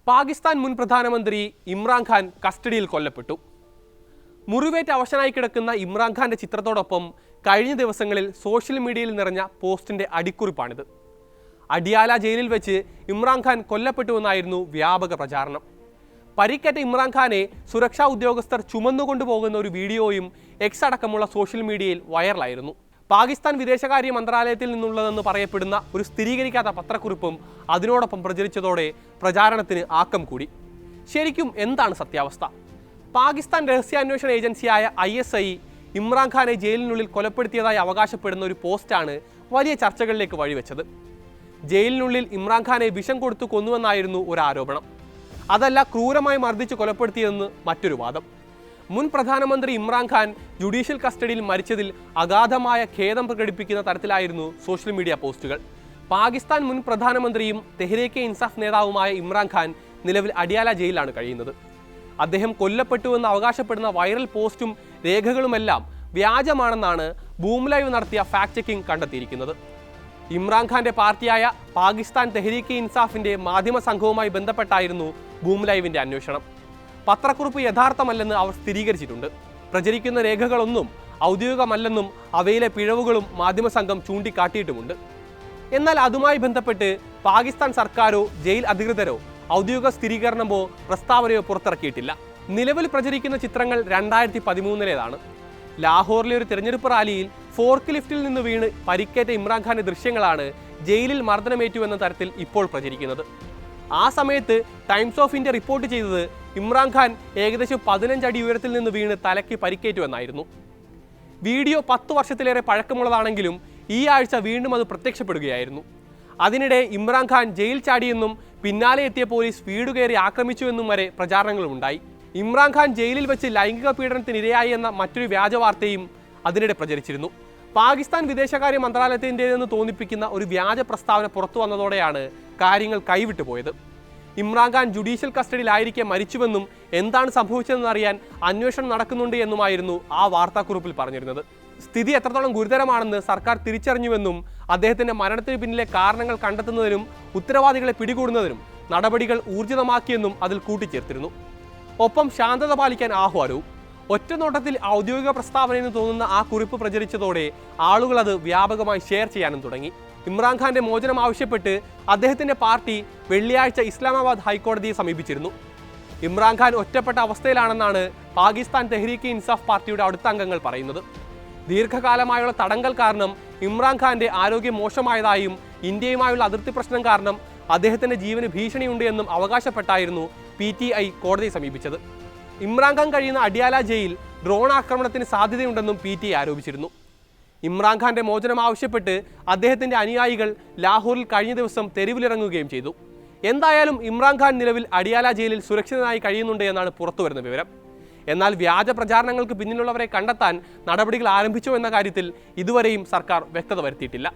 പാകിസ്ഥാൻ മുൻ പ്രധാനമന്ത്രി ഇമ്രാൻഖാൻ കസ്റ്റഡിയിൽ കൊല്ലപ്പെട്ടു. മുറിവേറ്റ് അവശനായി കിടക്കുന്ന ഇമ്രാൻഖാന്റെ ചിത്രത്തോടൊപ്പം കഴിഞ്ഞ ദിവസങ്ങളിൽ സോഷ്യൽ മീഡിയയിൽ നിറഞ്ഞ പോസ്റ്റിന്റെ അടിക്കുറിപ്പാണിത്. അഡിയാല ജയിലിൽ വെച്ച് ഇമ്രാൻഖാൻ കൊല്ലപ്പെട്ടുവെന്നായിരുന്നു വ്യാപക പ്രചാരണം. പരിക്കേറ്റ ഇമ്രാൻഖാനെ സുരക്ഷാ ഉദ്യോഗസ്ഥർ ചുമന്നുകൊണ്ടുപോകുന്ന ഒരു വീഡിയോയും എക്സ് അടക്കമുള്ള സോഷ്യൽ മീഡിയയിൽ വൈറലായിരുന്നു. പാകിസ്ഥാൻ വിദേശകാര്യ മന്ത്രാലയത്തിൽ നിന്നുള്ളതെന്ന് പറയപ്പെടുന്ന ഒരു സ്ഥിരീകരിക്കാത്ത പത്രക്കുറിപ്പും അതിനോടൊപ്പം പ്രചരിച്ചതോടെ പ്രചാരണത്തിന് ആക്കം കൂടി. ശരിക്കും എന്താണ് സത്യാവസ്ഥ? പാകിസ്ഥാൻ രഹസ്യാന്വേഷണ ഏജൻസിയായ ISI ഇമ്രാൻഖാനെ ജയിലിനുള്ളിൽ കൊലപ്പെടുത്തിയതായി അവകാശപ്പെടുന്ന ഒരു പോസ്റ്റാണ് വലിയ ചർച്ചകളിലേക്ക് വഴിവെച്ചത്. ജയിലിനുള്ളിൽ ഇമ്രാൻഖാനെ വിഷം കൊടുത്തു കൊന്നുവെന്നായിരുന്നു ഒരു ആരോപണം. അതല്ല, ക്രൂരമായി മർദ്ദിച്ച് കൊലപ്പെടുത്തിയതെന്ന് മറ്റൊരു വാദം. മുൻ പ്രധാനമന്ത്രി ഇമ്രാൻഖാൻ ജുഡീഷ്യൽ കസ്റ്റഡിയിൽ മരിച്ചതിൽ അഗാധമായ ഖേദം പ്രകടിപ്പിക്കുന്ന തരത്തിലായിരുന്നു സോഷ്യൽ മീഡിയ പോസ്റ്റുകൾ. പാകിസ്ഥാൻ മുൻ പ്രധാനമന്ത്രിയും തെഹ്രീക്കെ ഇൻസാഫ് നേതാവുമായ ഇമ്രാൻഖാൻ നിലവിൽ അഡിയാല ജയിലിലാണ് കഴിയുന്നത്. അദ്ദേഹം കൊല്ലപ്പെട്ടുവെന്ന് അവകാശപ്പെടുന്ന വൈറൽ പോസ്റ്റും രേഖകളുമെല്ലാം വ്യാജമാണെന്നാണ് ബൂം ലൈവ് നടത്തിയ ഫാക്ട് ചെക്കിംഗ് കണ്ടെത്തിയിരിക്കുന്നത്. ഇമ്രാൻഖാന്റെ പാർട്ടിയായ പാകിസ്ഥാൻ തെഹ്രീക്കെ ഇൻസാഫിന്റെ മാധ്യമ സംഘവുമായി ബന്ധപ്പെട്ടായിരുന്നു ബൂം ലൈവിന്റെ അന്വേഷണം. പത്രക്കുറിപ്പ് യഥാർത്ഥമല്ലെന്ന് അവർ സ്ഥിരീകരിച്ചിട്ടുണ്ട്. പ്രചരിക്കുന്ന രേഖകളൊന്നും ഔദ്യോഗികമല്ലെന്നും അവയിലെ പിഴവുകളും മാധ്യമസംഘം ചൂണ്ടിക്കാട്ടിയിട്ടുമുണ്ട്. എന്നാൽ അതുമായി ബന്ധപ്പെട്ട് പാകിസ്ഥാൻ സർക്കാരോ ജയിൽ അധികൃതരോ ഔദ്യോഗിക സ്ഥിരീകരണമോ പ്രസ്താവനയോ പുറത്തിറക്കിയിട്ടില്ല. നിലവിൽ പ്രചരിക്കുന്ന ചിത്രങ്ങൾ 2013-ലേതാണ്. ലാഹോറിലെ ഒരു തിരഞ്ഞെടുപ്പ് റാലിയിൽ ഫോർക്ക് ലിഫ്റ്റിൽ നിന്ന് വീണ് പരിക്കേറ്റ ഇമ്രാൻഖാന്റെ ദൃശ്യങ്ങളാണ് ജയിലിൽ മർദ്ദനമേറ്റുവെന്ന തരത്തിൽ ഇപ്പോൾ പ്രചരിക്കുന്നത്. ആ സമയത്ത് ടൈംസ് ഓഫ് ഇന്ത്യ റിപ്പോർട്ട് ചെയ്തത് ഇമ്രാൻഖാൻ ഏകദേശം 15 അടി ഉയരത്തിൽ നിന്ന് വീണ് തലയ്ക്ക് പരിക്കേറ്റുവെന്നായിരുന്നു. വീഡിയോ 10 വർഷത്തിലേറെ പഴക്കമുള്ളതാണെങ്കിലും ഈ ആഴ്ച വീണ്ടും അത് പ്രത്യക്ഷപ്പെടുകയായിരുന്നു. അതിനിടെ ഇമ്രാൻഖാൻ ജയിൽ ചാടിയെന്നും പിന്നാലെ എത്തിയ പോലീസ് വീടുകയറി ആക്രമിച്ചുവെന്നും വരെ പ്രചാരണങ്ങളുണ്ടായി. ഇമ്രാൻഖാൻ ജയിലിൽ വെച്ച് ലൈംഗിക പീഡനത്തിന് ഇരയായി എന്ന മറ്റൊരു വ്യാജ വാർത്തയും അതിനിടെ പ്രചരിച്ചിരുന്നു. പാകിസ്ഥാൻ വിദേശകാര്യ മന്ത്രാലയത്തിൻ്റെതെന്ന് തോന്നിപ്പിക്കുന്ന ഒരു വ്യാജ പ്രസ്താവന പുറത്തു വന്നതോടെയാണ് കാര്യങ്ങൾ കൈവിട്ടു പോയത്. ഇമ്രാൻഖാൻ ജുഡീഷ്യൽ കസ്റ്റഡിയിലായിരിക്കെ മരിച്ചുവെന്നും എന്താണ് സംഭവിച്ചതെന്ന് അറിയാൻ അന്വേഷണം നടക്കുന്നുണ്ട് എന്നുമായിരുന്നു ആ വാർത്താക്കുറിപ്പിൽ പറഞ്ഞിരുന്നത്. സ്ഥിതി എത്രത്തോളം ഗുരുതരമാണെന്ന് സർക്കാർ തിരിച്ചറിഞ്ഞുവെന്നും അദ്ദേഹത്തിന്റെ മരണത്തിന് പിന്നിലെ കാരണങ്ങൾ കണ്ടെത്തുന്നതിനും ഉത്തരവാദികളെ പിടികൂടുന്നതിനും നടപടികൾ ഊർജിതമാക്കിയെന്നും അതിൽ കൂട്ടിച്ചേർത്തിരുന്നു. ഒപ്പം ശാന്തത പാലിക്കാൻ ആഹ്വാനവും. ഒറ്റനോട്ടത്തിൽ ഔദ്യോഗിക പ്രസ്താവനയെന്ന് തോന്നുന്ന ആ കുറിപ്പ് പ്രചരിച്ചതോടെ ആളുകൾ അത് വ്യാപകമായി ഷെയർ ചെയ്യാനും തുടങ്ങി. ഇമ്രാൻഖാന്റെ മോചനം ആവശ്യപ്പെട്ട് അദ്ദേഹത്തിന്റെ പാർട്ടി വെള്ളിയാഴ്ച ഇസ്ലാമാബാദ് ഹൈക്കോടതിയെ സമീപിച്ചിരുന്നു. ഇമ്രാൻഖാൻ ഒറ്റപ്പെട്ട അവസ്ഥയിലാണെന്നാണ് പാകിസ്ഥാൻ തെഹ്രീക്കെ ഇൻസാഫ് പാർട്ടിയുടെ അടുത്ത അംഗങ്ങൾ പറയുന്നത്. ദീർഘകാലമായുള്ള തടങ്കൽ കാരണം ഇമ്രാൻഖാന്റെ ആരോഗ്യം മോശമായതായും ഇന്ത്യയുമായുള്ള അതിർത്തി പ്രശ്നം കാരണം അദ്ദേഹത്തിന്റെ ജീവന് ഭീഷണിയുണ്ട് എന്നും അവകാശപ്പെട്ടായിരുന്നു PTI കോടതിയെ സമീപിച്ചത്. ഇമ്രാൻഖാൻ കഴിയുന്ന അഡിയാല ജയിൽ ഡ്രോൺ ആക്രമണത്തിന് സാധ്യതയുണ്ടെന്നും PTI ആരോപിച്ചിരുന്നു. ഇമ്രാൻഖാന്റെ മോചനം ആവശ്യപ്പെട്ട് അദ്ദേഹത്തിന്റെ അനുയായികൾ ലാഹോറിൽ കഴിഞ്ഞ ദിവസം തെരുവിലിറങ്ങുകയും ചെയ്തു. എന്തായാലും ഇമ്രാൻഖാൻ നിലവിൽ അഡിയാല ജയിലിൽ സുരക്ഷിതനായി കഴിയുന്നുണ്ട് എന്നാണ് പുറത്തുവരുന്ന വിവരം. എന്നാൽ വ്യാജ പ്രചാരണങ്ങൾക്ക് പിന്നിലുള്ളവരെ കണ്ടെത്താൻ നടപടികൾ ആരംഭിച്ചോ എന്ന കാര്യത്തിൽ ഇതുവരെയും സർക്കാർ വ്യക്തത വരുത്തിയിട്ടില്ല.